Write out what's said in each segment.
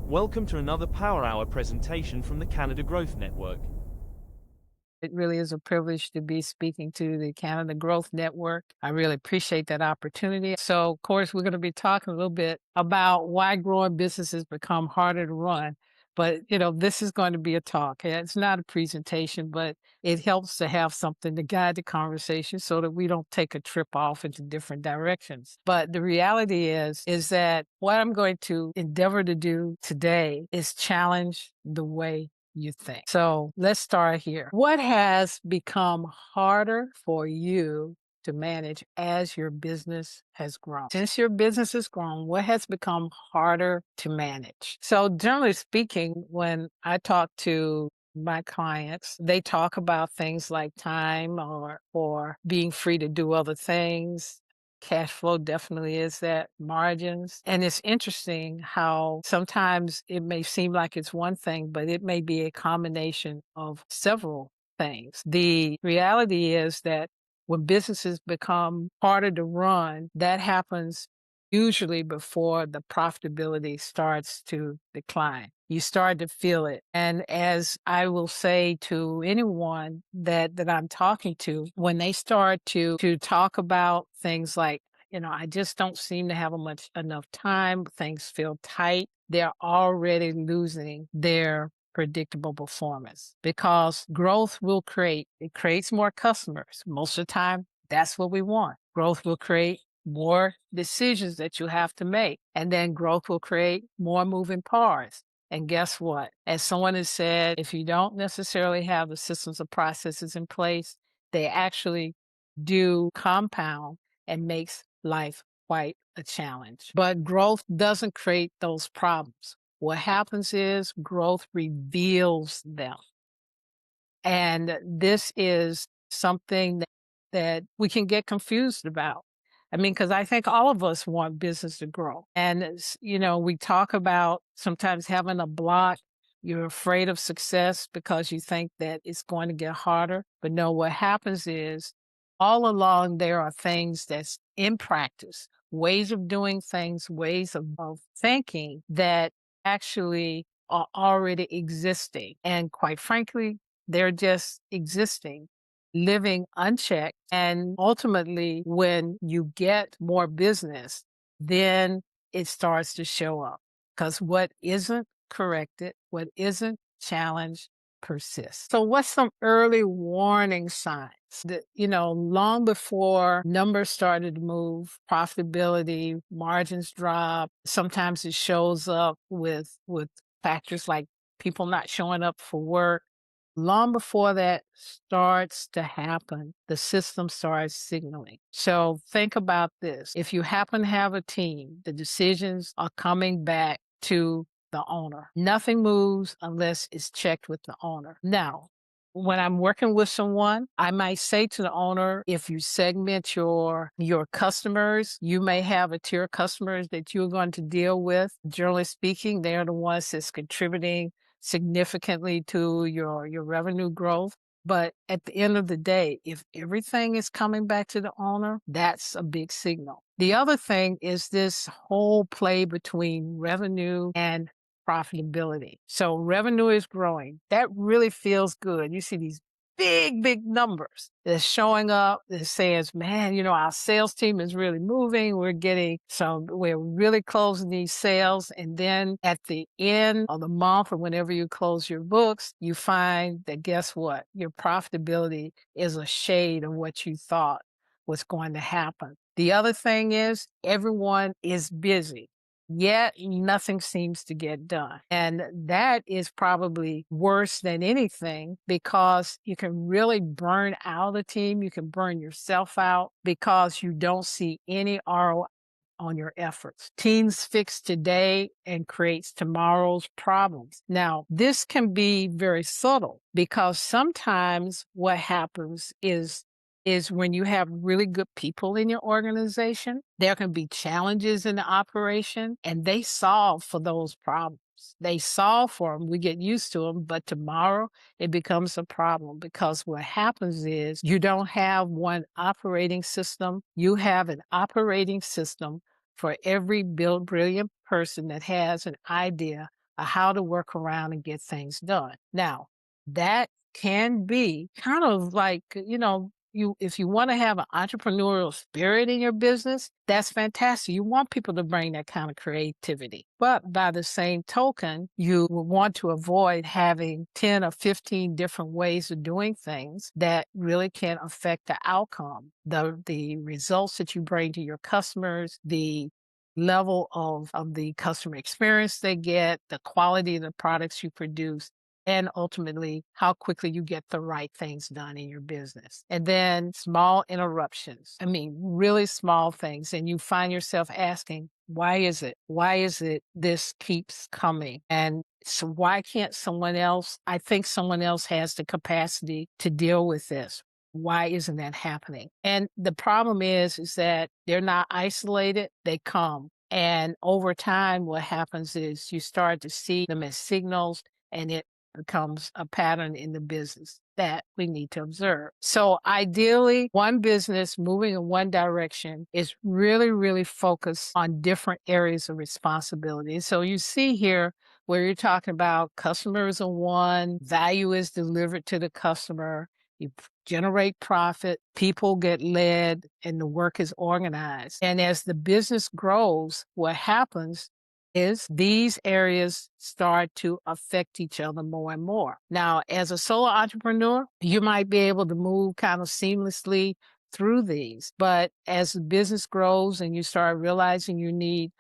Welcome to another Power Hour presentation from the Canada Growth Network. It really is a privilege to be speaking to the Canada Growth Network. I really appreciate that opportunity. So, of course, we're going to be talking a little bit about why growing businesses become harder to run. But, this is going to be a talk. It's not a presentation, but it helps to have something to guide the conversation so that we don't take a trip off into different directions. But the reality is that what I'm going to endeavor to do today is challenge the way you think. So let's start here. What has become harder for you to manage as your business has grown? Since your business has grown, what has become harder to manage? So generally speaking, when I talk to my clients, they talk about things like time or being free to do other things. Cash flow definitely is that, margins. And it's interesting how sometimes it may seem like it's one thing, but it may be a combination of several things. The reality is that when businesses become harder to run, that happens usually before the profitability starts to decline. You start to feel it. And as I will say to anyone that I'm talking to, when they start to talk about things like, I just don't seem to have enough time, things feel tight, they're already losing their predictable performance because growth it creates more customers. Most of the time, that's what we want. Growth will create more decisions that you have to make. And then growth will create more moving parts. And guess what? As someone has said, if you don't necessarily have the systems or processes in place, they actually do compound and makes life quite a challenge. But growth doesn't create those problems. What happens is growth reveals them. And this is something that we can get confused about. I mean, because I think all of us want business to grow. And, we talk about sometimes having a block. You're afraid of success because you think that it's going to get harder. But no, what happens is all along there are things that's in practice, ways of doing things, ways of thinking that actually are already existing. And quite frankly, they're just existing, living unchecked. And ultimately, when you get more business, then it starts to show up because what isn't corrected, what isn't challenged persists. So what's some early warning signs that, long before numbers started to move, profitability, margins drop, sometimes it shows up with factors like people not showing up for work. Long before that starts to happen, the system starts signaling. So think about this. If you happen to have a team, the decisions are coming back to the owner. Nothing moves unless it's checked with the owner. Now, when I'm working with someone, I might say to the owner, if you segment your customers, you may have a tier of customers that you're going to deal with. Generally speaking, they're the ones that's contributing significantly to your revenue growth. But at the end of the day, if everything is coming back to the owner, that's a big signal. The other thing is this whole play between revenue and profitability. So revenue is growing. That really feels good. You see these big numbers that's showing up that says, man, our sales team is really moving. We're really closing these sales. And then at the end of the month or whenever you close your books, you find that guess what? Your profitability is a shade of what you thought was going to happen. The other thing is everyone is busy. Yet nothing seems to get done. And that is probably worse than anything because you can really burn out a team. You can burn yourself out because you don't see any ROI on your efforts. Teams fix today and creates tomorrow's problems. Now, this can be very subtle because sometimes what happens is when you have really good people in your organization, there can be challenges in the operation and they solve for those problems. They solve for them. We get used to them, but tomorrow it becomes a problem because what happens is you don't have one operating system. You have an operating system for every brilliant person that has an idea how to work around and get things done. Now, that can be kind of like, you if you want to have an entrepreneurial spirit in your business, that's fantastic. You want people to bring that kind of creativity. But by the same token, you will want to avoid having 10 or 15 different ways of doing things that really can affect the outcome, the results that you bring to your customers, the level of the customer experience they get, the quality of the products you produce, and ultimately how quickly you get the right things done in your business. And then small interruptions. I mean, really small things. And you find yourself asking, why is it? Why is it this keeps coming? And so why can't someone else? I think someone else has the capacity to deal with this. Why isn't that happening? And the problem is that they're not isolated. They come. And over time, what happens is you start to see them as signals, and it becomes a pattern in the business that we need to observe. So ideally, one business moving in one direction is really, really focused on different areas of responsibility. So you see here where you're talking about customers are one, value is delivered to the customer, you generate profit, people get led, and the work is organized. And as the business grows, what happens is these areas start to affect each other more and more. Now, as a solo entrepreneur, you might be able to move kind of seamlessly through these. But as the business grows and you start realizing you need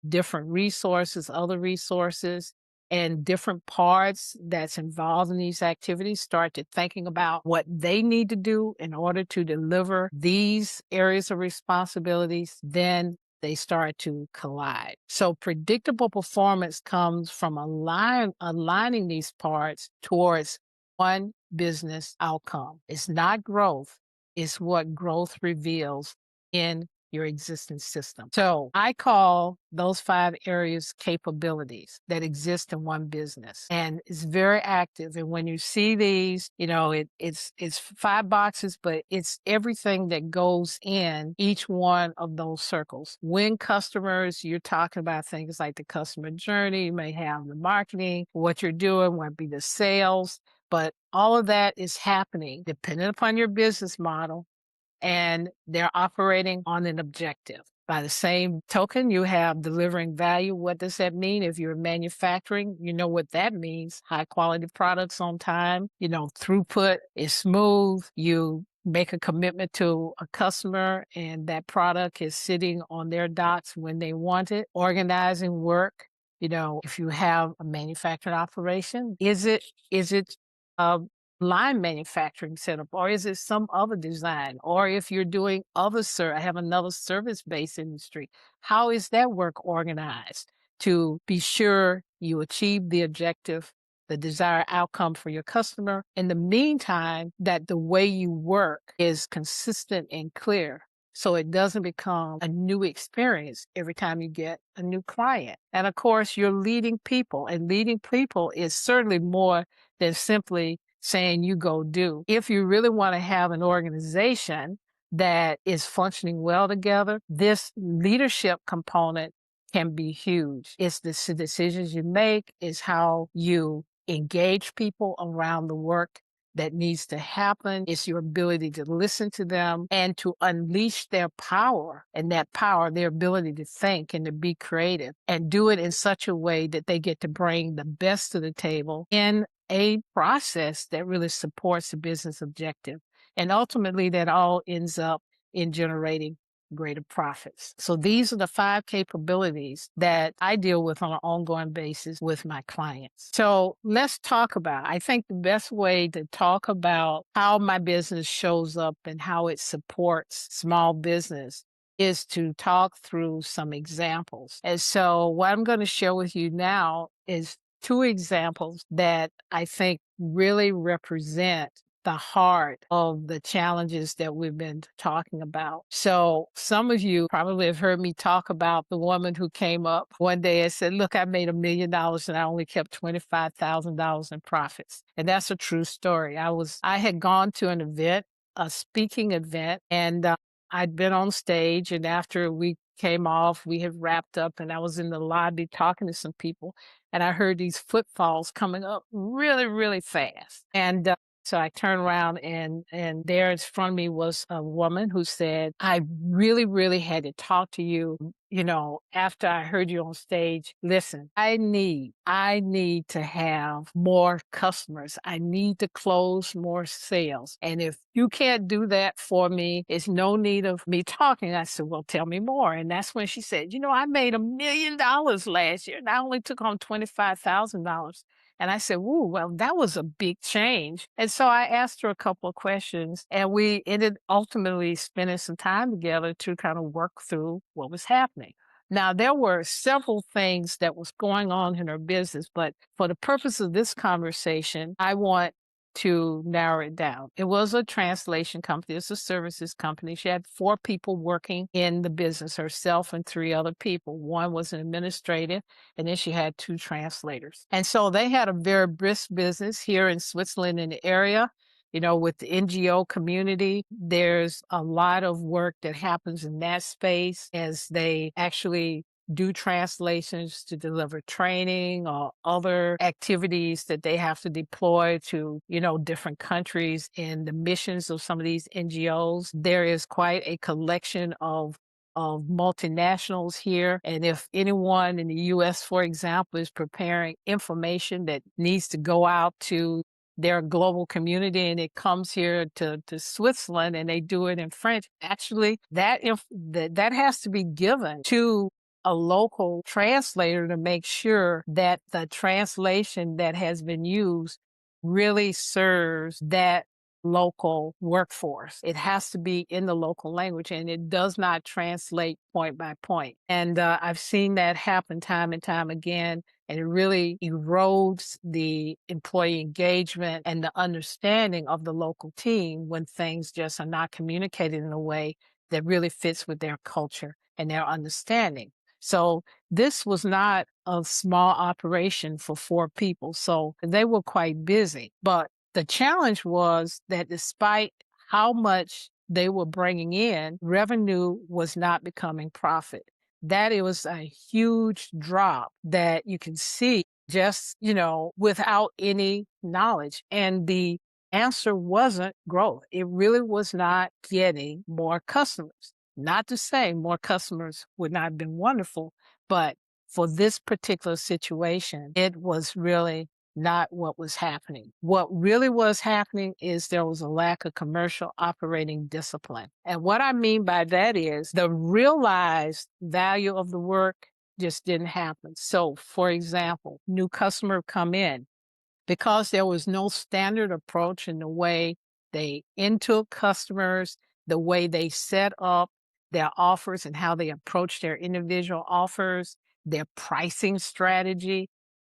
different resources, other resources, and different parts that's involved in these activities, start to thinking about what they need to do in order to deliver these areas of responsibilities, then they start to collide. So predictable performance comes from aligning these parts towards one business outcome. It's not growth, it's what growth reveals in your existing system. So I call those 5 areas capabilities that exist in one business, and it's very active. And when you see these, it's 5 boxes, but it's everything that goes in each one of those circles. When customers, you're talking about things like the customer journey, you may have the marketing, what you're doing, might be the sales, but all of that is happening depending upon your business model, and they're operating on an objective. By the same token, you have delivering value. What does that mean? If you're manufacturing, you know what that means. High quality products on time, throughput is smooth. You make a commitment to a customer and that product is sitting on their docks when they want it. Organizing work. If you have a manufacturing operation, is it a line manufacturing setup, or is it some other design? Or if you're doing I have another service-based industry, how is that work organized to be sure you achieve the objective, the desired outcome for your customer? In the meantime, that the way you work is consistent and clear, so it doesn't become a new experience every time you get a new client. And of course, you're leading people, and leading people is certainly more than simply saying you go do. If you really want to have an organization that is functioning well together, this leadership component can be huge. It's the decisions you make, is how you engage people around the work that needs to happen. It's your ability to listen to them and to unleash their power, and that power, their ability to think and to be creative, and do it in such a way that they get to bring the best to the table in a process that really supports the business objective. And ultimately, that all ends up in generating greater profits. So these are the 5 capabilities that I deal with on an ongoing basis with my clients. So let's talk about, I think the best way to talk about how my business shows up and how it supports small business is to talk through some examples. And so what I'm going to share with you now is 2 examples that I think really represent the heart of the challenges that we've been talking about. So some of you probably have heard me talk about the woman who came up one day and said, look, I made $1 million and I only kept $25,000 in profits. And that's a true story. I had gone to an event, a speaking event, and I'd been on stage, and after we came off. We had wrapped up, and I was in the lobby talking to some people, and I heard these footfalls coming up really, really fast. And so I turned around, and there in front of me was a woman who said, "I really, really had to talk to you. You know, after I heard you on stage, listen, I need to have more customers. I need to close more sales. And if you can't do that for me, it's no need of me talking." I said, "Well, tell me more." And that's when she said, I made $1 million last year, and I only took on $25,000. And I said, "Ooh, well, that was a big change." And so I asked her a couple of questions, and we ended ultimately spending some time together to kind of work through what was happening. Now, there were several things that was going on in her business, but for the purpose of this conversation, I want to narrow it down. It was a translation company. It's a services company. She had 4 people working in the business, herself and 3 other people. One was an administrative, and then she had 2 translators. And so they had a very brisk business here in Switzerland in the area. With the NGO community, there's a lot of work that happens in that space as they actually do translations to deliver training or other activities that they have to deploy to, different countries in the missions of some of these NGOs. There is quite a collection of multinationals here. And if anyone in the US, for example, is preparing information that needs to go out to their global community and it comes here to Switzerland and they do it in French, actually that has to be given to a local translator to make sure that the translation that has been used really serves that local workforce. It has to be in the local language, and it does not translate point by point. And I've seen that happen time and time again, and it really erodes the employee engagement and the understanding of the local team when things just are not communicated in a way that really fits with their culture and their understanding. So this was not a small operation for 4 people. So they were quite busy. But the challenge was that despite how much they were bringing in, revenue was not becoming profit. That it was a huge drop that you can see just, without any knowledge. And the answer wasn't growth. It really was not getting more customers. Not to say more customers would not have been wonderful, but for this particular situation, it was really not what was happening. What really was happening is there was a lack of commercial operating discipline. And what I mean by that is the realized value of the work just didn't happen. So, for example, new customer come in because there was no standard approach in the way they intook customers, the way they set up their offers and how they approach their individual offers, their pricing strategy.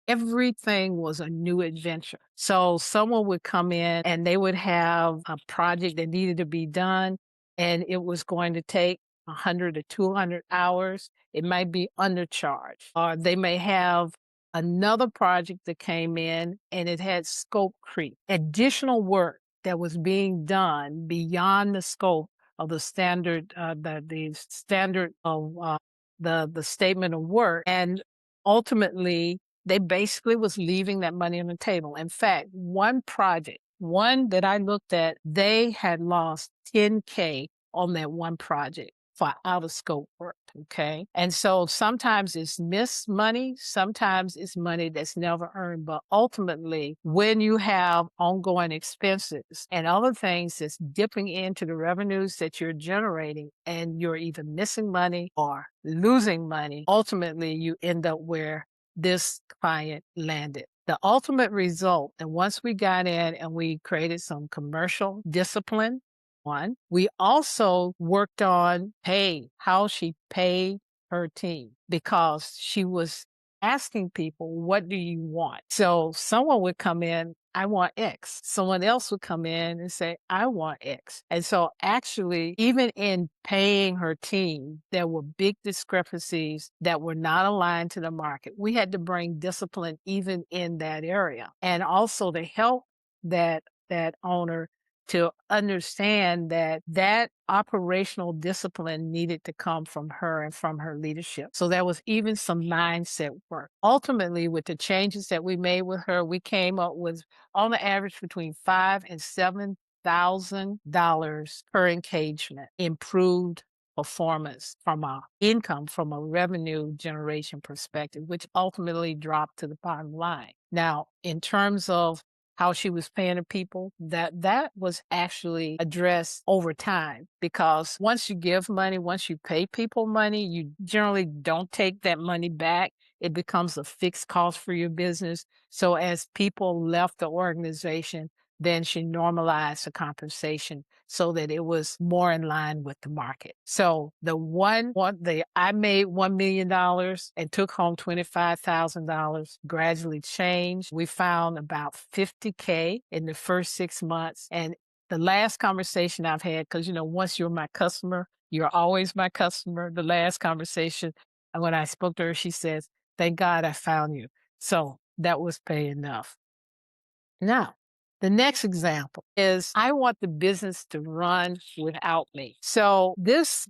Everything was a new adventure. So someone would come in and they would have a project that needed to be done, and it was going to take 100 to 200 hours. It might be undercharged, or they may have another project that came in and it had scope creep, additional work that was being done beyond the scope of the standard, the standard of the statement of work, and ultimately they basically was leaving that money on the table. In fact, one that I looked at, they had lost 10K on that one project for out of scope work. Okay. And so sometimes it's missed money, sometimes it's money that's never earned. But ultimately, when you have ongoing expenses and other things that's dipping into the revenues that you're generating, and you're either missing money or losing money, ultimately you end up where this client landed. The ultimate result, and once we got in and we created some commercial discipline, one, we also worked on how she paid her team, because she was asking people, "What do you want?" So someone would come in, "I want X." Someone else would come in and say, "I want X." And so actually, even in paying her team, there were big discrepancies that were not aligned to the market. We had to bring discipline even in that area, and also to help that owner to understand that that operational discipline needed to come from her and from her leadership. So there was even some mindset work. Ultimately, with the changes that we made with her, we came up with on the average between five and $7,000 per engagement, improved performance from a income, from a revenue generation perspective, which ultimately dropped to the bottom line. Now, in terms of how she was paying the people, that was actually addressed over time, because once you give money, once you pay people money, you generally don't take that money back. It becomes a fixed cost for your business. So as people left the organization, then she normalized the compensation so that it was more in line with the market. So I made $1 million and took home $25,000, gradually changed. We found about 50K in the first 6 months. And the last conversation I've had, because, once you're my customer, you're always my customer. The last conversation, when I spoke to her, she says, "Thank God I found you." So that was pay enough. Now, the next example is I want the business to run without me. So this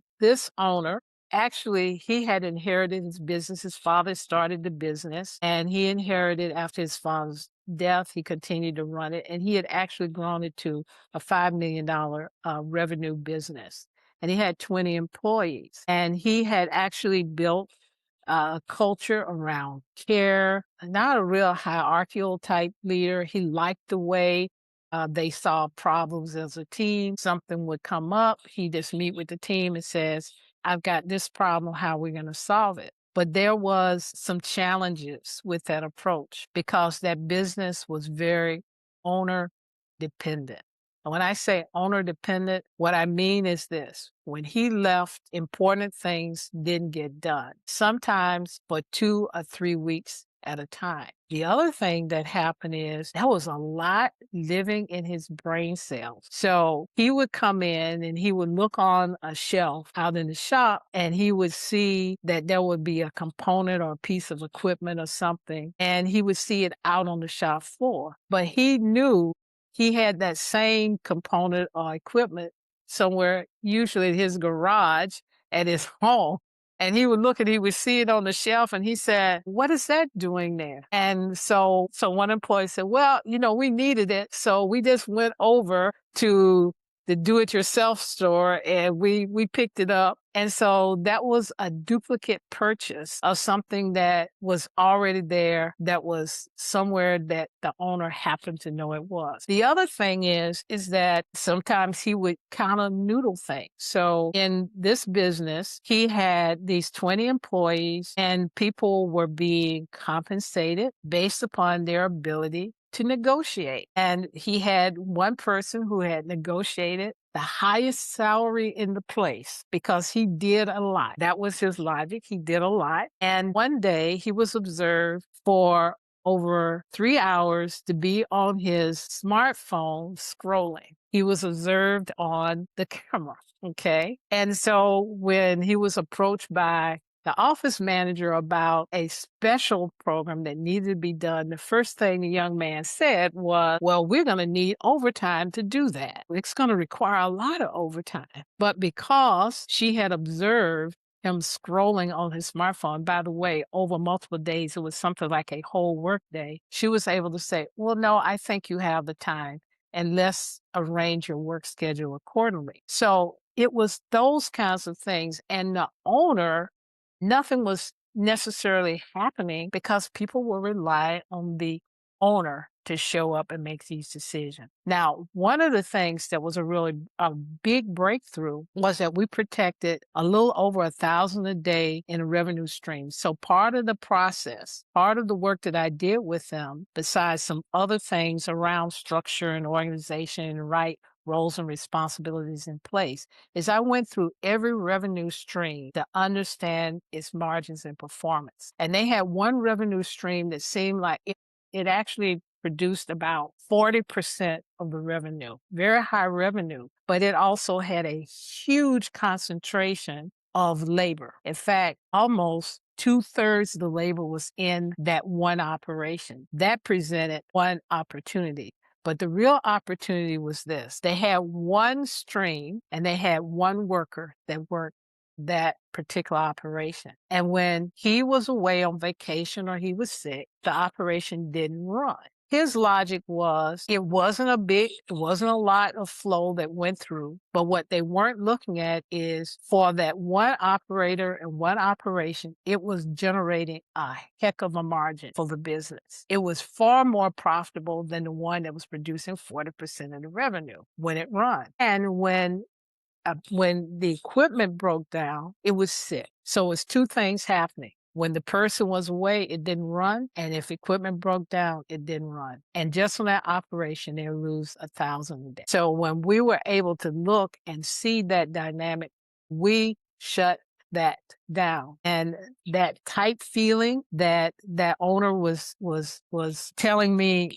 owner, actually, he had inherited his business. His father started the business, and he inherited after his father's death. He continued to run it, and he had actually grown it to a $5 million revenue business. And he had 20 employees, and he had actually built culture around care, not a real hierarchical type leader. He liked the way they solved problems as a team. Something would come up. He just meet with the team and says, "I've got this problem. How are we going to solve it?" But there was some challenges with that approach because that business was very owner dependent. And when I say owner dependent, what I mean is this. When he left, important things didn't get done, sometimes for 2 or 3 weeks at a time. The other thing that happened is there was a lot living in his brain cells. So he would come in and he would look on a shelf out in the shop, and he would see that there would be a component or a piece of equipment or something, and he would see it out on the shop floor. But he knew he had that same component or equipment somewhere, usually in his garage at his home. And he would look and he would see it on the shelf, and he said, "What is that doing there?" And so one employee said, "Well, we needed it. So we just went over to the do-it-yourself store and we picked it up." And so that was a duplicate purchase of something that was already there, that was somewhere that the owner happened to know it was. The other thing is that sometimes he would kind of noodle things. So in this business, he had these 20 employees, and people were being compensated based upon their ability to negotiate. And he had one person who had negotiated the highest salary in the place because he did a lot. That was his logic. He did a lot. And one day he was observed for over 3 hours to be on his smartphone scrolling. He was observed on the camera. Okay. And so when he was approached by the office manager about a special program that needed to be done, the first thing the young man said was, "Well, we're going to need overtime to do that. It's going to require a lot of overtime." But because she had observed him scrolling on his smartphone, by the way, over multiple days, it was something like a whole work day, she was able to say, "Well, no, I think you have the time, and let's arrange your work schedule accordingly." So it was those kinds of things. And the owner, nothing was necessarily happening because people were relying on the owner to show up and make these decisions. Now, one of the things that was a big breakthrough was that we protected a little over 1,000 a day in revenue streams. So part of the process, part of the work that I did with them, besides some other things around structure and organization and right roles and responsibilities in place, is I went through every revenue stream to understand its margins and performance. And they had one revenue stream that seemed like it actually produced about 40% of the revenue, very high revenue, but it also had a huge concentration of labor. In fact, almost 2/3 of the labor was in that one operation. That presented one opportunity. But the real opportunity was this. They had one stream and they had one worker that worked that particular operation. And when he was away on vacation or he was sick, the operation didn't run. His logic was it wasn't a lot of flow that went through, but what they weren't looking at is for that one operator and one operation, it was generating a heck of a margin for the business. It was far more profitable than the one that was producing 40% of the revenue when it run. And when the equipment broke down, it was sick. So it's two things happening. When the person was away, it didn't run. And if equipment broke down, it didn't run. And just on that operation, they lose $1,000 a day. So when we were able to look and see that dynamic, we shut that down. And that tight feeling that that owner was telling me,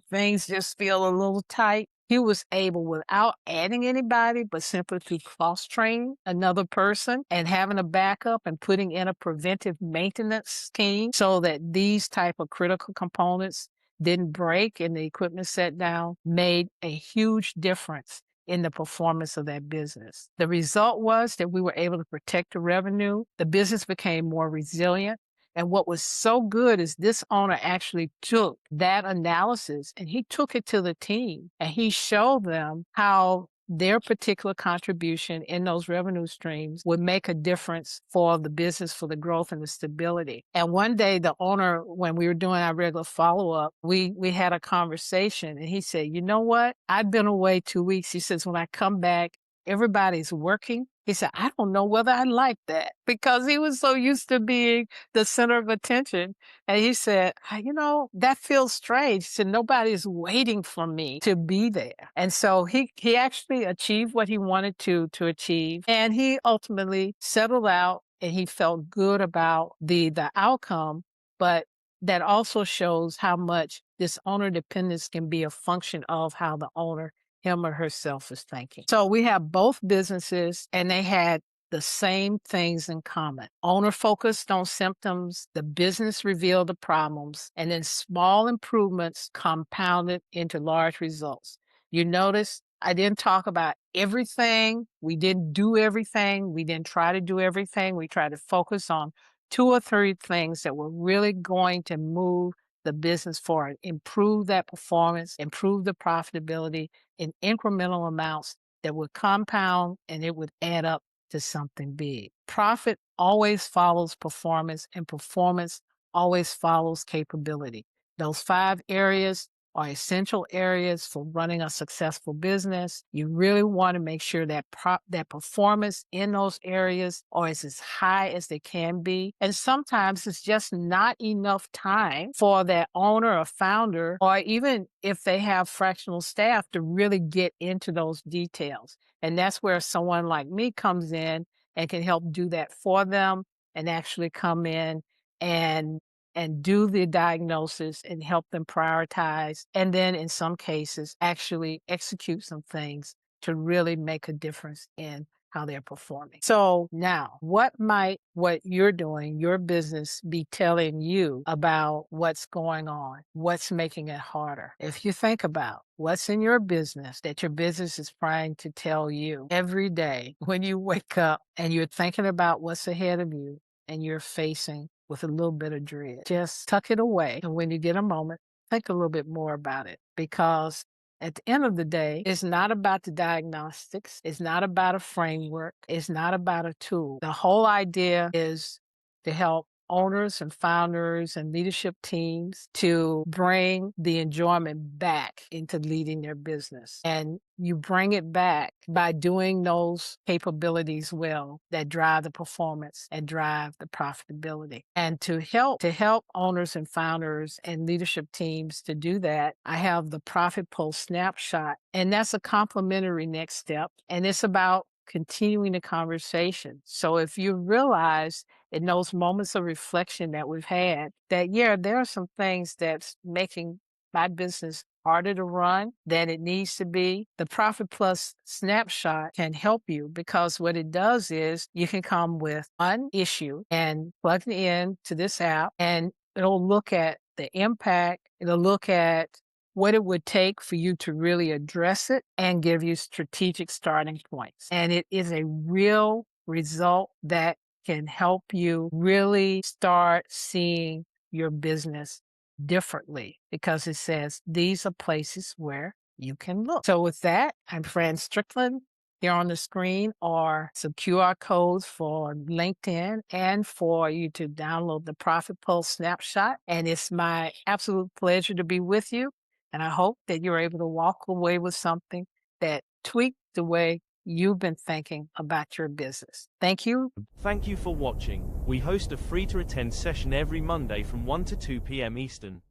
things just feel a little tight. He was able, without adding anybody, but simply through cross-training another person and having a backup and putting in a preventive maintenance scheme so that these type of critical components didn't break and the equipment set down, made a huge difference in the performance of that business. The result was that we were able to protect the revenue. The business became more resilient. And what was so good is this owner actually took that analysis and he took it to the team and he showed them how their particular contribution in those revenue streams would make a difference for the business, for the growth and the stability. And one day the owner, when we were doing our regular follow-up, we had a conversation and he said, you know what? I've been away 2 weeks. He says, when I come back, everybody's working. He said, I don't know whether I like that because he was so used to being the center of attention. And he said, that feels strange. He said, nobody's waiting for me to be there. And so he actually achieved what he wanted to achieve. And he ultimately settled out and he felt good about the outcome. But that also shows how much this owner dependence can be a function of how the owner, him or herself, is thinking. So we have both businesses and they had the same things in common. Owner focused on symptoms, the business revealed the problems, and then small improvements compounded into large results. You notice I didn't talk about everything. We didn't do everything. We didn't try to do everything. We tried to focus on 2 or 3 things that were really going to move the business forward, improve that performance, improve the profitability in incremental amounts that would compound and it would add up to something big. Profit always follows performance and performance always follows capability. Those 5 areas are essential areas for running a successful business. You really want to make sure that that performance in those areas are as high as they can be. And sometimes it's just not enough time for that owner or founder, or even if they have fractional staff, to really get into those details. And that's where someone like me comes in and can help do that for them and actually come in and do the diagnosis and help them prioritize. And then in some cases, actually execute some things to really make a difference in how they're performing. So now, what might what you're doing, your business, be telling you about what's going on? What's making it harder? If you think about what's in your business that your business is trying to tell you every day when you wake up and you're thinking about what's ahead of you and you're facing with a little bit of dread, just tuck it away. And when you get a moment, think a little bit more about it, because at the end of the day, it's not about the diagnostics. It's not about a framework. It's not about a tool. The whole idea is to help owners and founders and leadership teams to bring the enjoyment back into leading their business. And you bring it back by doing those capabilities well that drive the performance and drive the profitability. And to help owners and founders and leadership teams to do that, I have the Profit Pulse Snapshot, and that's a complementary next step. And it's about continuing the conversation. So if you realize in those moments of reflection that we've had that, yeah, there are some things that's making my business harder to run than it needs to be, the Profit Plus Snapshot can help you, because what it does is you can come with one issue and plug it in to this app, and it'll look at the impact. It'll look at what it would take for you to really address it and give you strategic starting points. And it is a real result that can help you really start seeing your business differently because it says these are places where you can look. So with that, I'm Fran Strickland. Here on the screen are some QR codes for LinkedIn and for you to download the Profit Pulse snapshot. And it's my absolute pleasure to be with you. And I hope that you're able to walk away with something that tweaks the way you've been thinking about your business. Thank you. Thank you for watching. We host a free to attend session every Monday from 1 to 2 p.m. Eastern.